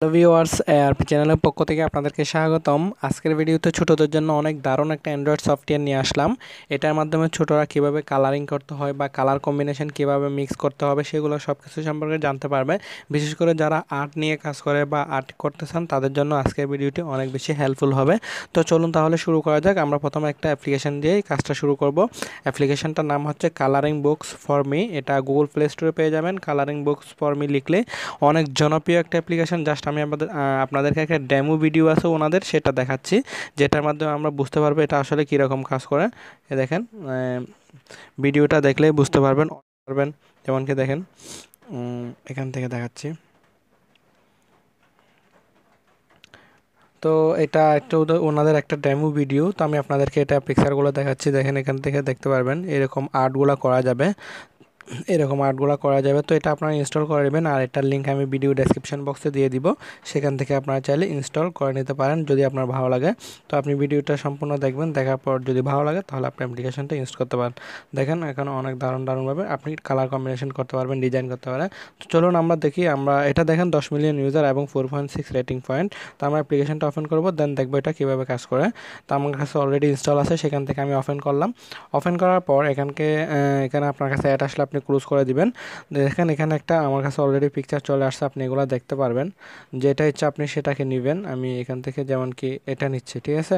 Hello viewers, ARP চ্যানেলের পক্ষ থেকে আপনাদেরকে স্বাগতম। আজকের ভিডিওতে ছোটদের জন্য অনেক দারুণ একটা অ্যান্ড্রয়েড সফটওয়্যার নিয়ে আসলাম। এটার মাধ্যমে ছোটরা কিভাবে কালারিং করতে হয় বা কালার কম্বিনেশন কিভাবে মিক্স করতে হবে সেগুলো সব কিছু সম্পর্কে জানতে পারবে। বিশেষ করে যারা আর্ট নিয়ে কাজ করে বা আর্ট করতে চান তাদের জন্য আজকের ভিডিওটি অনেক বেশি হেল্পফুল হবে। তো চলুন তাহলে শুরু করা যাক। আমরা প্রথমে একটা অ্যাপ্লিকেশন দিয়েই কাজটা শুরু করব। অ্যাপ্লিকেশনটার নাম হচ্ছে কালারিং বুকস ফর মি। এটা গুগল প্লে স্টোরে পেয়ে যাবেন। কালারিং বুকস ফর মি লিখলে অনেক জনপ্রিয় একটা অ্যাপ্লিকেশন। জাস্ট আমি আপনাদেরকে একটা ডেমো ভিডিও আছে ওনাদের, সেটা দেখাচ্ছি, যেটার মাধ্যমে আমরা বুঝতে পারবো এটা আসলে কীরকম কাজ করে। দেখেন, ভিডিওটা দেখলেই বুঝতে পারবেন। যেমন কি দেখেন, এখান থেকে দেখাচ্ছি। তো এটা একটা ওনাদের একটা ডেমো ভিডিও। তো আমি আপনাদেরকে এটা পিকচারগুলো দেখাচ্ছি। দেখেন, এখান থেকে দেখতে পারবেন এরকম আর্টগুলো করা যাবে। তো এটা আপনারা ইনস্টল করে নেবেন, আর এটার লিঙ্ক আমি ভিডিও ডেসক্রিপশন বক্সে দিয়ে দিব। সেখান থেকে আপনারা চাইলে ইনস্টল করে নিতে পারেন যদি আপনার ভালো লাগে। তো আপনি ভিডিওটা সম্পূর্ণ দেখবেন, দেখার পর যদি ভালো লাগে তাহলে আপনি অ্যাপ্লিকেশনটা ইনস্টল করতে পারেন। দেখেন, এখানে অনেক দারুণভাবে আপনি কালার কম্বিনেশন করতে পারবেন, ডিজাইন করতে পারেন। তো চলুন আমরা দেখি। আমরা এটা দেখেন 10 মিলিয়ন ইউজার এবং 4.6 রেটিং পয়েন্ট। তো আমরা অ্যাপ্লিকেশনটা ওপেন করবো, দেন দেখবো এটা কীভাবে কাজ করে। তো আমার কাছে অলরেডি ইনস্টল আছে, সেখান থেকে আমি ওপেন করলাম। ওপেন করার পর এখানে আপনার কাছে অ্যাড আসলে আপনি ক্লোজ করে দিবেন। দেখেন, এখানে একটা আমার কাছে অলরেডি পিকচার চলে আসছে, আপনি এগুলো দেখতে পারবেন। যেটা ইচ্ছা আপনি সেটাকে নেবেন। আমি এখান থেকে যেমন কি এটা নিচ্ছি, ঠিক আছে।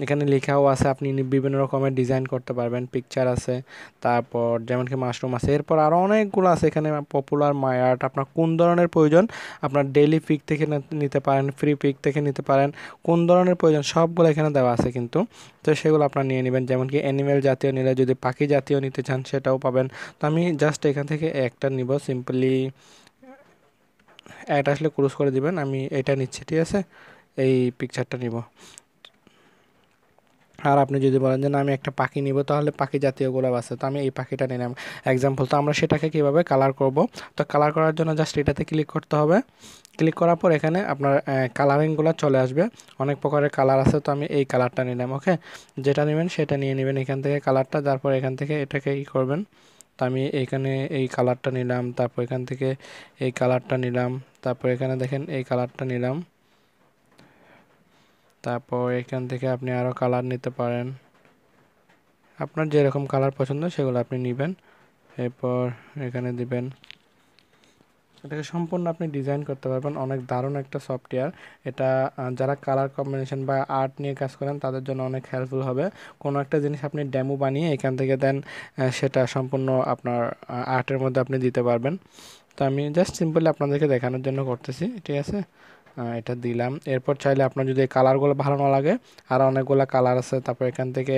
এখানে লেখাও আছে, আপনি বিভিন্ন রকমের ডিজাইন করতে পারবেন। পিকচার আছে, তারপর যেমন কি মাশরুম আছে, এরপর আরও অনেকগুলো আছে এখানে। পপুলার মাই আর্ট, আপনার কোন ধরনের প্রয়োজন, আপনার ডেইলি পিক থেকে নিতে পারেন, ফ্রি পিক থেকে নিতে পারেন, কোন ধরনের প্রয়োজন সবগুলো এখানে দেওয়া আছে কিন্তু। তো সেগুলো আপনার নিয়ে নেবেন। যেমন কি অ্যানিমেল জাতীয় নিলে, যদি পাখি জাতীয় নিতে চান সেটাও পাবেন। তো আমি জাস্ট এখান থেকে একটা নিব, সিম্পলি অ্যাড আসলে ক্লোজ করে দিবেন। আমি এটা নিচ্ছি, ঠিক আছে, এই পিকচারটা নিব। আর আপনি যদি বলেন যে না আমি একটা পাখি নিব, তাহলে পাখি জাতীয় গোলাপ আছে, তো আমি এই পাখিটা নিলাম এক্সাম্পল। তো আমরা সেটাকে কীভাবে কালার করব, তো কালার করার জন্য জাস্ট এটাতে ক্লিক করতে হবে। ক্লিক করার পর এখানে আপনার কালারিংগুলো চলে আসবে। অনেক প্রকারের কালার আছে, তো আমি এই কালারটা নিলাম। ওকে, যেটা নেবেন সেটা নিয়ে নেবেন এখান থেকে কালারটা। তারপর এখান থেকে এটাকে করবেন। তো আমি এখানে এই কালারটা নিলাম, তারপর এখান থেকে এই কালারটা নিলাম, তারপর এখানে দেখেন এই কালারটা নিলাম। তারপর এখান থেকে আপনি আরও কালার নিতে পারেন, আপনার যেরকম কালার পছন্দ সেগুলো আপনি নেবেন। এরপর এখানে দিবেন। এটাকে সম্পূর্ণ আপনি ডিজাইন করতে পারবেন। অনেক দারুণ একটা সফটওয়্যার এটা। যারা কালার কম্বিনেশন বা আর্ট নিয়ে কাজ করেন তাদের জন্য অনেক হেল্পফুল হবে। কোনো একটা জিনিস আপনি ডেমো বানিয়ে এখান থেকে দেন, সেটা সম্পূর্ণ আপনার আর্টের মধ্যে আপনি দিতে পারবেন। তো আমি জাস্ট সিম্পলি আপনাদেরকে দেখানোর জন্য করতেছি, ঠিক আছে। এটা দিলাম। এরপর চাইলে আপনার যদি এই কালারগুলো ভালো না লাগে, আর অনেকগুলো কালার আছে। তারপর এখান থেকে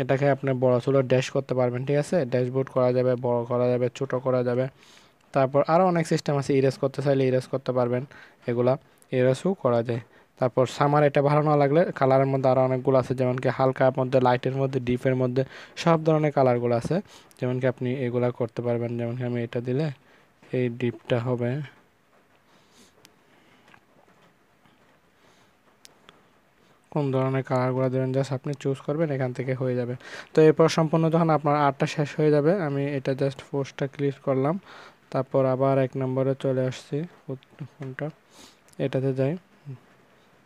এটাকে আপনি বড় ছোট ড্যাশ করতে পারবেন, ঠিক আছে। ড্যাশবোর্ড করা যাবে, বড় করা যাবে, ছোট করা যাবে। তারপর আরও অনেক সিস্টেম আছে, ইরেজ করতে চাইলে ইরেজ করতে পারবেন। এগুলা ইরেজও করা যায়। তারপর সামার এটা ভালো না লাগলে কালারের মধ্যে আরও অনেকগুলো আছে, যেমন কি হালকার মধ্যে, লাইটের মধ্যে, ডিপের মধ্যে, সব ধরনের কালারগুলো আছে। যেমন কি আপনি এগুলা করতে পারবেন। যেমন কি আমি এটা দিলে এই ডিপটা হবে। কোন ধরনের কালারগুলো দেবেন জাস্ট আপনি চুজ করবেন, এখান থেকে হয়ে যাবে। তো এরপর সম্পূর্ণ যখন আপনার আর্টটা শেষ হয়ে যাবে, আমি এটা জাস্ট পোস্টটা ক্লিক করলাম। তারপর আবার 1 নম্বরে চলে আসছি, কোনটা, এটাতে যাই,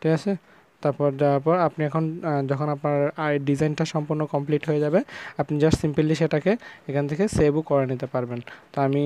ঠিক আছে। তারপর যাওয়ার পর আপনি এখন যখন আপনার ডিজাইনটা সম্পূর্ণ কমপ্লিট হয়ে যাবে, আপনি জাস্ট সিম্পলি সেটাকে এখান থেকে সেভও করে নিতে পারবেন। তো আমি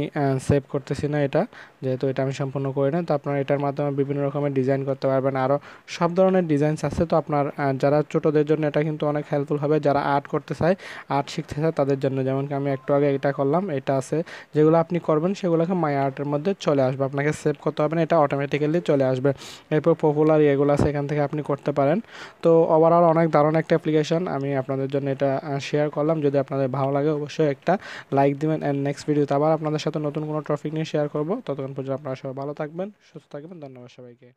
সেভ করতেছি না এটা, যেহেতু এটা আমি সম্পূর্ণ করি না। তো আপনারা এটার মাধ্যমে বিভিন্ন রকমের ডিজাইন করতে পারবেন, আরও সব ধরনের ডিজাইনস আছে। তো আপনার যারা ছোটোদের জন্য এটা কিন্তু অনেক হেল্পফুল হবে, যারা আর্ট করতে চায়, আর্ট শিখতে চায় তাদের জন্য। যেমন কি আমি একটু আগে এটা করলাম, এটা আছে, যেগুলো আপনি করবেন সেগুলোকে মাই আর্টের মধ্যে চলে আসবে, আপনাকে সেভ করতে হবে না, এটা অটোমেটিক্যালি চলে আসবে। এরপর পপুলার এগুলো আছে, এখান থেকে আপনি করতে পারেন। তো ওভারঅল অনেক দারুণ একটা অ্যাপ্লিকেশন, আমি আপনাদের জন্য এটা শেয়ার করলাম। যদি আপনাদের ভালো লাগে অবশ্যই একটা লাইক দিবেন। অ্যান্ড নেক্সট ভিডিওতে আবার আপনাদের সাথে নতুন কোনো টপিক নিয়ে শেয়ার করবো। ততক্ষণ পর্যন্ত আপনারা সবাই ভালো থাকবেন, সুস্থ থাকবেন। ধন্যবাদ সবাইকে।